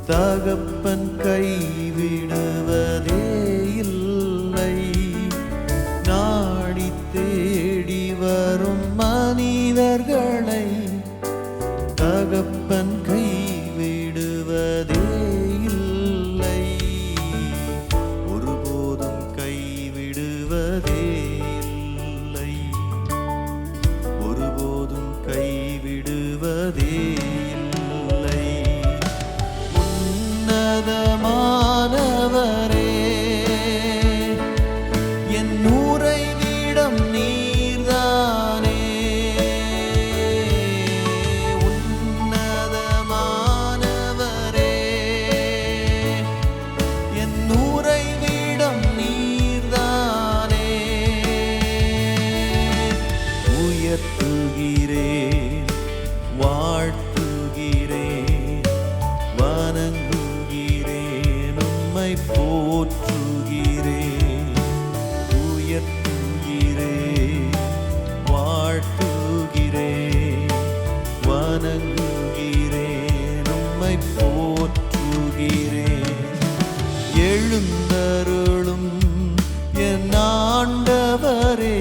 தகப்பன் கைவிடுவதே இல்லை. நாடி தேடி வரும் மனிதர்களை தகப்பன் கைவிடுவதே இல்லை. ஒருபோதும் கைவிடுவதே இல்லை. ஒருபோதும் கைவிடுவதே இல்லை. உன்னதமானவரே, என் உறைவிடம் நீர்தானே. உன்னதமானவரே, என் உறைவிடம் நீர்தானே. உயர்த்துகிறேன், வாழ்த்துகிறேன், வணங்குகிறேன், உம்மை போற்றுகிறேன். உயர்த்துகிறேன், வாழ்த்துகிறேன், வணங்குகிறேன், உம்மை போற்றுகிறேன். எழுந்தருளும் என் ஆண்டவரே,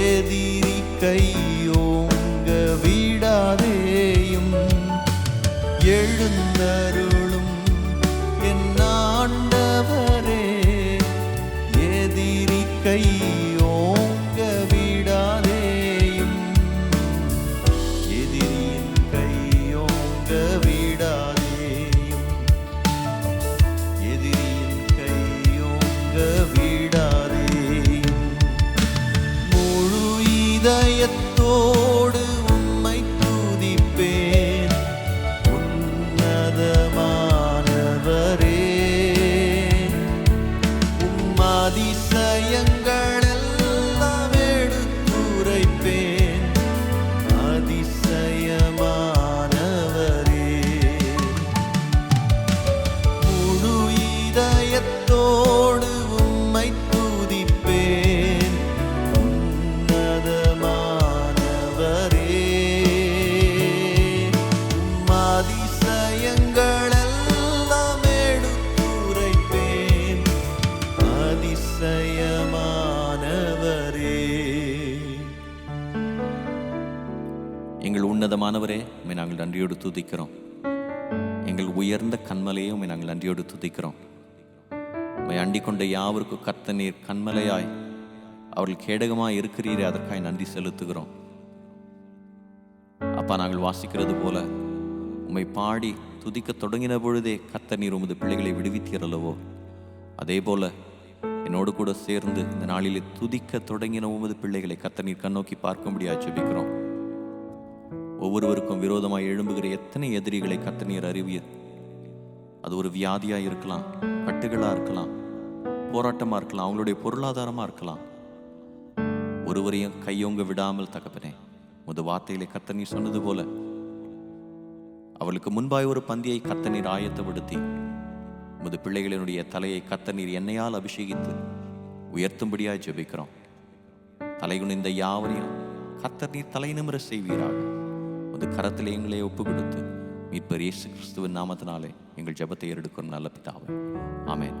எதிரி கையோங்க விடாதேயும். எழுந்தருளும் என் ஆண்டவரே, எதிரி கையோங்க விடாதேயும். எதிரியின் கையோங்க விடாதேயும். எதிரியின் கையோங்க விடாதேயும். முழு இதயத்தோடு உம்மை துதிப்பேன். உன்னதமானவரே, உம் அதிசயங்களெல்லாம் எடுத்துரைப்பேன். அதிசயமானவரே, முழு இதயத்தோடு உம்மை துதிப்பேன். உன்னதமானவரே, உம் அதிசயங்களெல்லாம் எடுத்துரைப்பேன். அதிசயமானவரே. எங்கள் உன்னதமானவரே, உம்மை நாங்கள் நன்றியோடு துதிக்கிறோம். எங்கள் உயர்ந்த கண்மலையை உம்மை நாங்கள் நன்றியோடு துதிக்கிறோம். உம்மை அண்டிக் கொண்ட யாவருக்கும் கர்த்தர் நீர் கண்மலையாய் அவர்கள் கேடகமாய் இருக்கிறீரே, அதற்காய் நன்றி செலுத்துகிறோம். அப்பா, நாங்கள் வாசிக்கிறது போல உம்மை பாடி துதிக்க தொடங்கின பொழுதே கர்த்தர் நீர் உமது பிள்ளைகளை விடுவித்தீரல்லவோ, அதே போல என்னோடு கூட சேர்ந்து இந்த நாளிலே துதிக்க தொடங்கின உமது பிள்ளைகளை கர்த்தர் நீர் கண்ணோக்கி பார்க்கும்படியாக ஜெபிக்கிறோம். ஒவ்வொருவருக்கும் விரோதமாய் எழும்புகிற எத்தனை எதிரிகளை கர்த்தர் நீர் அறிவீர். அது ஒரு வியாதியா இருக்கலாம், கட்டுகளா இருக்கலாம், போராட்டமா இருக்கலாம், அவங்களுடைய பொருளாதாரமா இருக்கலாம். ஒருவரையும் கையோங்க விடாமல் தகப்பனே, உமது வார்த்தைகளை கர்த்தர் நீர் சொன்னது போல அவளுக்கு முன்பாய் ஒரு பந்தியை கர்த்தர் நீர் ஆயத்தப்படுத்தி உமது பிள்ளைகளினுடைய தலையை கர்த்தர் நீர் எண்ணெயால் அபிஷேகித்து உயர்த்தும்படியாய் ஜெபிக்கிறோம். தலைகுனிந்த யாவரையும் கர்த்தர் நீர் தலை நிமிர செய்வீராக. உமது கரத்திலே எங்களை ஒப்பு கொடுத்து மீட்பர் இயேசு கிறிஸ்துவின் நாமத்தினாலே எங்கள் ஜெபத்தை எடுக்கும் நல்ல பிதாவே, ஆமென்.